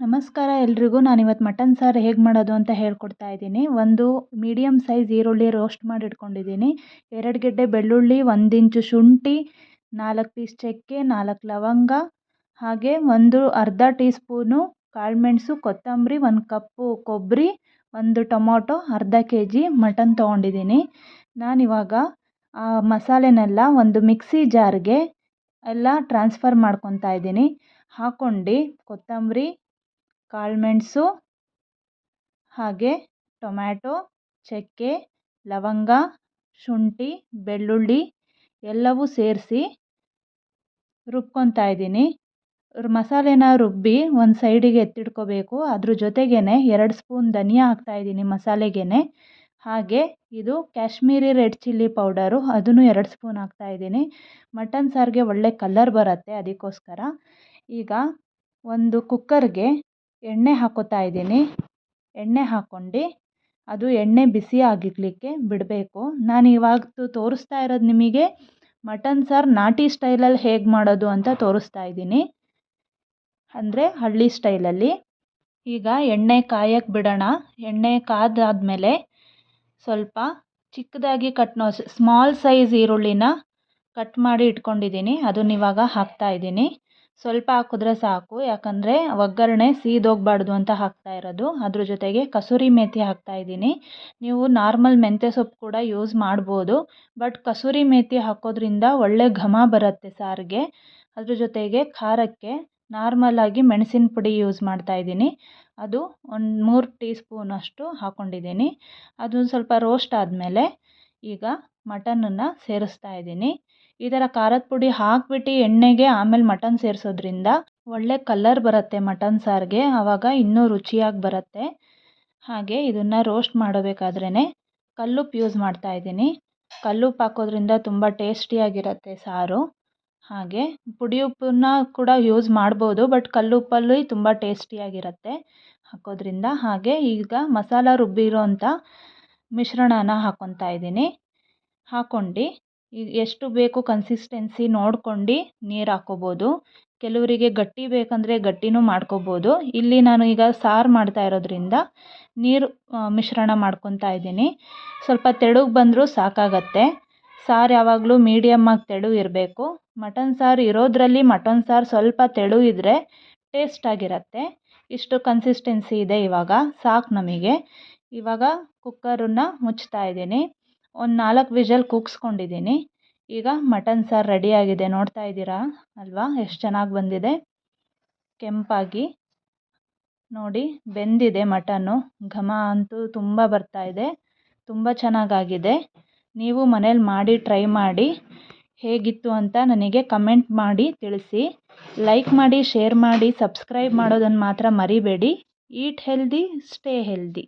ನಮಸ್ಕಾರ ಎಲ್ರಿಗೂ. ನಾನಿವತ್ತು ಮಟನ್ ಸಾರು ಹೇಗೆ ಮಾಡೋದು ಅಂತ ಹೇಳ್ಕೊಡ್ತಾ ಇದ್ದೀನಿ. ಒಂದು ಮೀಡಿಯಮ್ ಸೈಜ್ ಈರುಳ್ಳಿ ರೋಸ್ಟ್ ಮಾಡಿ ಇಟ್ಕೊಂಡಿದ್ದೀನಿ. 2 ಗೆಡ್ಡೆ ಬೆಳ್ಳುಳ್ಳಿ, 1 ಇಂಚು ಶುಂಠಿ, 4 ಪೀಸ್ ಚಕ್ಕೆ, 4 ಲವಂಗ, ಹಾಗೆ ಅರ್ಧ ಟೀ ಸ್ಪೂನು ಕಾಳುಮೆಣಸು, ಕೊತ್ತಂಬರಿ, 1 ಕಪ್ಪು ಕೊಬ್ಬರಿ, 1 ಟೊಮೊಟೊ, ಅರ್ಧ ಕೆಜಿ ಮಟನ್ ತೊಗೊಂಡಿದ್ದೀನಿ. ನಾನಿವಾಗ ಆ ಮಸಾಲೆನೆಲ್ಲ ಒಂದು ಮಿಕ್ಸಿ ಜಾರ್ಗೆ ಎಲ್ಲ ಟ್ರಾನ್ಸ್ಫರ್ ಮಾಡ್ಕೊತಾ ಇದ್ದೀನಿ. ಹಾಕ್ಕೊಂಡು ಕೊತ್ತಂಬರಿ, ಕಾಳುಮೆಣಸು, ಹಾಗೆ ಟೊಮ್ಯಾಟೊ, ಚಕ್ಕೆ, ಲವಂಗ, ಶುಂಠಿ, ಬೆಳ್ಳುಳ್ಳಿ ಎಲ್ಲವೂ ಸೇರಿಸಿ ರುಬ್ಕೊತಾ ಇದ್ದೀನಿ. ಮಸಾಲೆನ ರುಬ್ಬಿ ಒಂದು ಸೈಡಿಗೆ ಎತ್ತಿಟ್ಕೋಬೇಕು. ಅದ್ರ ಜೊತೆಗೇ 2 ಸ್ಪೂನ್ ಧನಿಯಾ ಹಾಕ್ತಾಯಿದ್ದೀನಿ ಮಸಾಲೆಗೇ. ಹಾಗೆ ಇದು ಕಾಶ್ಮೀರಿ ರೆಡ್ ಚಿಲ್ಲಿ ಪೌಡರು, ಅದನ್ನು 2 ಸ್ಪೂನ್ ಹಾಕ್ತಾಯಿದ್ದೀನಿ. ಮಟನ್ ಸಾರಿಗೆ ಒಳ್ಳೆ ಕಲರ್ ಬರುತ್ತೆ, ಅದಕ್ಕೋಸ್ಕರ. ಈಗ ಒಂದು ಕುಕ್ಕರ್ಗೆ ಎಣ್ಣೆ ಹಾಕ್ಕೋತಾ ಇದ್ದೀನಿ. ಎಣ್ಣೆ ಹಾಕ್ಕೊಂಡು ಅದು ಎಣ್ಣೆ ಬಿಸಿ ಆಗಿರಲಿಕ್ಕೆ ಬಿಡಬೇಕು. ನಾನು ಇವಾಗ ತೋರಿಸ್ತಾ ಇರೋದು ನಿಮಗೆ ಮಟನ್ ಸಾರು ನಾಟಿ ಸ್ಟೈಲಲ್ಲಿ ಹೇಗೆ ಮಾಡೋದು ಅಂತ ತೋರಿಸ್ತಾ ಇದ್ದೀನಿ, ಅಂದರೆ ಹಳ್ಳಿ ಸ್ಟೈಲಲ್ಲಿ. ಈಗ ಎಣ್ಣೆ ಕಾಯಕ್ಕೆ ಬಿಡೋಣ. ಎಣ್ಣೆ ಕಾದಾದಮೇಲೆ ಸ್ವಲ್ಪ ಚಿಕ್ಕದಾಗಿ ಸ್ಮಾಲ್ ಸೈಜ್ ಈರುಳ್ಳಿನ ಕಟ್ ಮಾಡಿ ಇಟ್ಕೊಂಡಿದ್ದೀನಿ, ಅದನ್ನ ಇವಾಗ ಹಾಕ್ತಾಯಿದ್ದೀನಿ. ಸ್ವಲ್ಪ ಹಾಕಿದ್ರೆ ಸಾಕು, ಯಾಕಂದರೆ ಒಗ್ಗರಣೆ ಸೀದೋಗಬಾರ್ದು ಅಂತ ಹಾಕ್ತಾ ಇರೋದು. ಅದ್ರ ಜೊತೆಗೆ ಕಸೂರಿ ಮೇಥಿ ಹಾಕ್ತಾಯಿದ್ದೀನಿ. ನೀವು ನಾರ್ಮಲ್ ಮೆಂತ್ಯ ಸೊಪ್ಪು ಕೂಡ ಯೂಸ್ ಮಾಡ್ಬೋದು, ಬಟ್ ಕಸೂರಿ ಮೇಥಿ ಹಾಕೋದ್ರಿಂದ ಒಳ್ಳೆ ಘಮ ಬರುತ್ತೆ ಸಾರಿಗೆ. ಅದ್ರ ಜೊತೆಗೆ ಖಾರಕ್ಕೆ ನಾರ್ಮಲಾಗಿ ಮೆಣಸಿನ ಪುಡಿ ಯೂಸ್ ಮಾಡ್ತಾಯಿದ್ದೀನಿ. ಅದು 3 ಟೀ ಸ್ಪೂನಷ್ಟು ಹಾಕ್ಕೊಂಡಿದ್ದೀನಿ. ಅದು ಸ್ವಲ್ಪ ರೋಸ್ಟ್ ಆದಮೇಲೆ ಈಗ ಮಟನನ್ನು ಸೇರಿಸ್ತಾ ಇದ್ದೀನಿ. ಈ ಥರ ಖಾರದ ಪುಡಿ ಹಾಕ್ಬಿಟ್ಟು ಎಣ್ಣೆಗೆ ಆಮೇಲೆ ಮಟನ್ ಸೇರಿಸೋದ್ರಿಂದ ಒಳ್ಳೆ ಕಲರ್ ಬರುತ್ತೆ ಮಟನ್ ಸಾರಿಗೆ, ಆವಾಗ ಇನ್ನೂ ರುಚಿಯಾಗಿ ಬರುತ್ತೆ. ಹಾಗೆ ಇದನ್ನು ರೋಸ್ಟ್ ಮಾಡಬೇಕಾದ್ರೇ ಕಲ್ಲುಪ್ಪು ಯೂಸ್ ಮಾಡ್ತಾಯಿದ್ದೀನಿ. ಕಲ್ಲುಪ್ಪು ಹಾಕೋದ್ರಿಂದ ತುಂಬ ಟೇಸ್ಟಿಯಾಗಿರುತ್ತೆ ಸಾರು. ಹಾಗೆ ಪುಡಿ ಉಪ್ಪನ್ನ ಕೂಡ ಯೂಸ್ ಮಾಡ್ಬೋದು, ಬಟ್ ಕಲ್ಲುಪ್ಪಲ್ಲಿ ತುಂಬ ಟೇಸ್ಟಿಯಾಗಿರುತ್ತೆ ಹಾಕೋದ್ರಿಂದ. ಹಾಗೆ ಈಗ ಮಸಾಲ ರುಬ್ಬಿರೋಂಥ ಮಿಶ್ರಣನ ಹಾಕ್ಕೊತಾ ಇದ್ದೀನಿ. ಹಾಕ್ಕೊಂಡು ಎಷ್ಟು ಬೇಕು ಕನ್ಸಿಸ್ಟೆನ್ಸಿ ನೋಡ್ಕೊಂಡು ನೀರು ಹಾಕ್ಕೋಬೋದು. ಕೆಲವರಿಗೆ ಗಟ್ಟಿ ಬೇಕಂದರೆ ಗಟ್ಟಿನೂ ಮಾಡ್ಕೋಬೋದು. ಇಲ್ಲಿ ನಾನು ಈಗ ಸಾರು ಮಾಡ್ತಾ ಇರೋದ್ರಿಂದ ನೀರು ಮಿಶ್ರಣ ಮಾಡ್ಕೊತಾ ಇದ್ದೀನಿ. ಸ್ವಲ್ಪ ತೆಳುಗೆ ಬಂದರೂ ಸಾಕಾಗತ್ತೆ. ಸಾರು ಯಾವಾಗಲೂ ಮೀಡಿಯಮ್ಮಾಗಿ ತೆಳು ಇರಬೇಕು. ಮಟನ್ ಸಾರು ಇರೋದ್ರಲ್ಲಿ ಮಟನ್ ಸಾರು ಸ್ವಲ್ಪ ತೆಳು ಇದ್ದರೆ ಟೇಸ್ಟಾಗಿರುತ್ತೆ. ಇಷ್ಟು ಕನ್ಸಿಸ್ಟೆನ್ಸಿ ಇದೆ, ಇವಾಗ ಸಾಕು ನಮಗೆ. ಇವಾಗ ಕುಕ್ಕರನ್ನು ಮುಚ್ತಾ ಇದ್ದೀನಿ. ಒಂದು 4 ವಿಷಲ್ ಕೂಗಿಸ್ಕೊಂಡಿದ್ದೀನಿ. ಈಗ ಮಟನ್ ಸಾರು ರೆಡಿಯಾಗಿದೆ, ನೋಡ್ತಾ ಇದ್ದೀರಾ ಅಲ್ವಾ ಎಷ್ಟು ಚೆನ್ನಾಗಿ ಬಂದಿದೆ ಕೆಂಪಾಗಿ. ನೋಡಿ ಬೆಂದಿದೆ ಮಟನ್ನು, ಘಮ ಅಂತೂ ತುಂಬ ಬರ್ತಾ ಇದೆ, ತುಂಬ ಚೆನ್ನಾಗಾಗಿದೆ. ನೀವು ಮನೇಲಿ ಮಾಡಿ ಟ್ರೈ ಮಾಡಿ, ಹೇಗಿತ್ತು ಅಂತ ನನಗೆ ಕಮೆಂಟ್ ಮಾಡಿ ತಿಳಿಸಿ. ಲೈಕ್ ಮಾಡಿ, ಶೇರ್ ಮಾಡಿ, ಸಬ್ಸ್ಕ್ರೈಬ್ ಮಾಡೋದನ್ನು ಮಾತ್ರ ಮರಿಬೇಡಿ. Eat healthy, stay healthy.